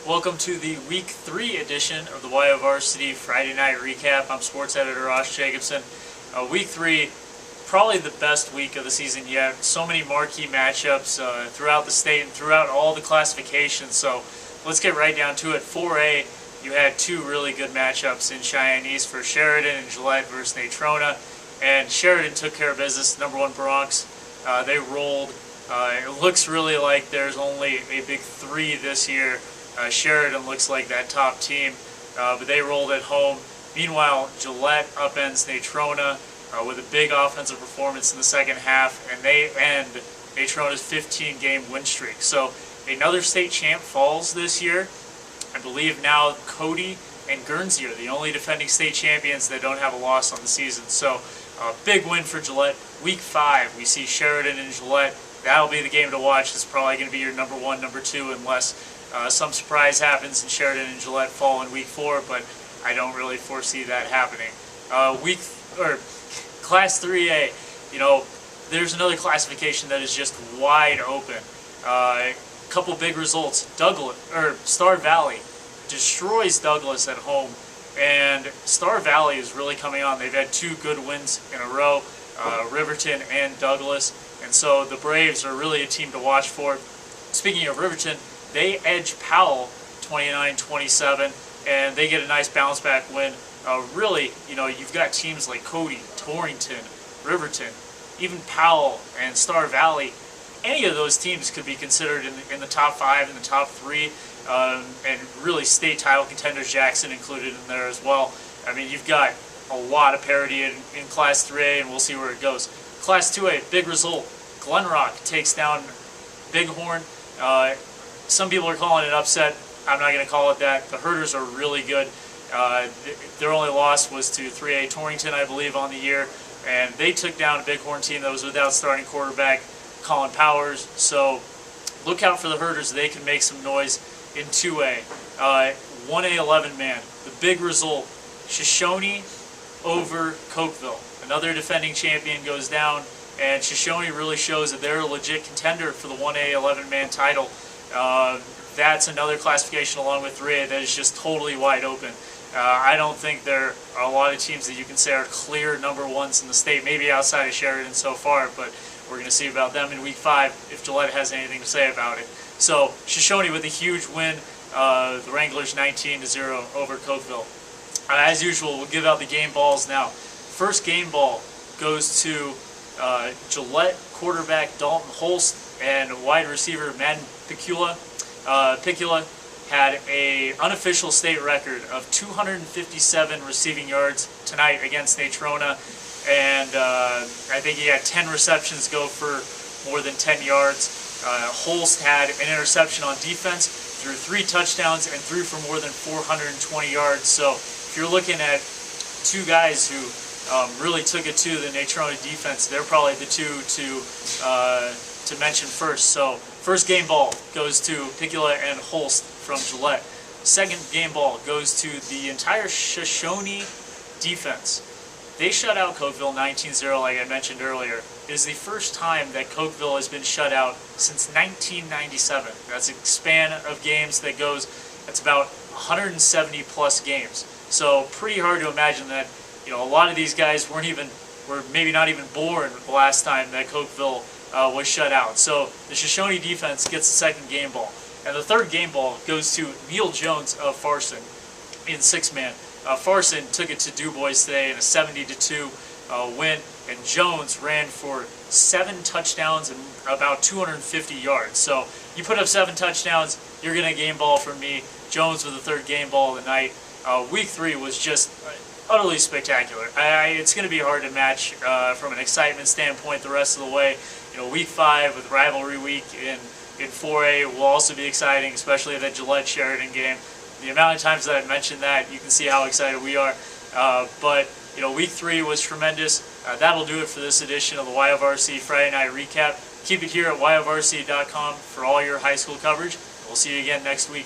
Welcome to the Week 3 edition of the WyoVarsity Friday Night Recap. I'm sports editor Ross Jacobson. Week 3, probably the best week of the season yet. So many marquee matchups throughout the state and throughout all the classifications. So let's get right down to it. 4A, you had two really good matchups in Cheyenne East for Sheridan and Gillette versus Natrona. And Sheridan took care of business, number 1 Bronx. They rolled. It looks really like there's only a big 3 this year. Sheridan looks like that top team, but they rolled at home. Meanwhile, Gillette upends Natrona with a big offensive performance in the second half, and they end Natrona's 15-game win streak. So another state champ falls this year. I believe now Cody and Guernsey are the only defending state champions that don't have a loss on the season. So big win for Gillette. Week 5, we see Sheridan and Gillette. That'll be the game to watch. It's probably going to be your number 1, number 2, unless some surprise happens and Sheridan and Gillette fall in Week 4, but I don't really foresee that happening. Class 3A, there's another classification that is just wide open. Couple big results. Star Valley destroys Douglas at home, and Star Valley is really coming on. They've had 2 good wins in a row, Riverton and Douglas, and so the Braves are really a team to watch for. Speaking of Riverton, they edge Powell 29-27, and they get a nice bounce back win. Really, you've got teams like Cody, Torrington, Riverton, even Powell and Star Valley. Any of those teams could be considered in the top 5, in the top 3, and really state title contenders, Jackson included in there as well. I mean, you've got a lot of parity in Class 3A, and we'll see where it goes. Class 2A, big result. Glen Rock takes down Bighorn. Some people are calling it upset. I'm not going to call it that. The Herders are really good. Their only loss was to 3A Torrington, I believe, on the year, and they took down a Bighorn team that was without starting quarterback Colin Powers. So look out for the Herders. They can make some noise in 2A. 1A 11-man, the big result, Shoshone over Cokeville. Another defending champion goes down, and Shoshone really shows that they're a legit contender for the 1A 11-man title. That's another classification along with 3A that is just totally wide open. I don't think there are a lot of teams that you can say are clear number 1s in the state, maybe outside of Sheridan so far, but we're going to see about them in Week 5 if Gillette has anything to say about it. So Shoshone with a huge win, the Wranglers 19-0 over Cokeville. As usual, we'll give out the game balls now. First game ball goes to Gillette quarterback Dalton Holst and wide receiver Madden Picula. Picula had an unofficial state record of 257 receiving yards tonight against Natrona, and I think he had 10 receptions go for more than 10 yards. Holst had an interception on defense, threw 3 touchdowns, and threw for more than 420 yards. So if you're looking at 2 guys who really took it to the Natrona defense, they're probably the 2 to mention first. So first game ball goes to Picula and Holst from Gillette. Second game ball goes to the entire Shoshone defense. They shut out Cokeville 19-0 like I mentioned earlier. It is the first time that Cokeville has been shut out since 1997. That's a span of games that's about 170 plus games. So pretty hard to imagine that a lot of these guys were maybe not even born the last time that Cokeville was shut out. So the Shoshone defense gets the second game ball. And the third game ball goes to Neil Jones of Farson in 6-man. Farson took it to DuBois today in a 70-2 win, and Jones ran for 7 touchdowns and about 250 yards. So you put up 7 touchdowns, you're getting a game ball from me. Jones with the third game ball of the night. Week 3 was just utterly spectacular. It's going to be hard to match from an excitement standpoint the rest of the way. Week 5 with rivalry week in 4A will also be exciting, especially that Gillette-Sheridan game. The amount of times that I've mentioned that, you can see how excited we are. But Week 3 was tremendous. That'll do it for this edition of the WyoVarsity Friday Night Recap. Keep it here at WyoVarsity.com for all your high school coverage. We'll see you again next week.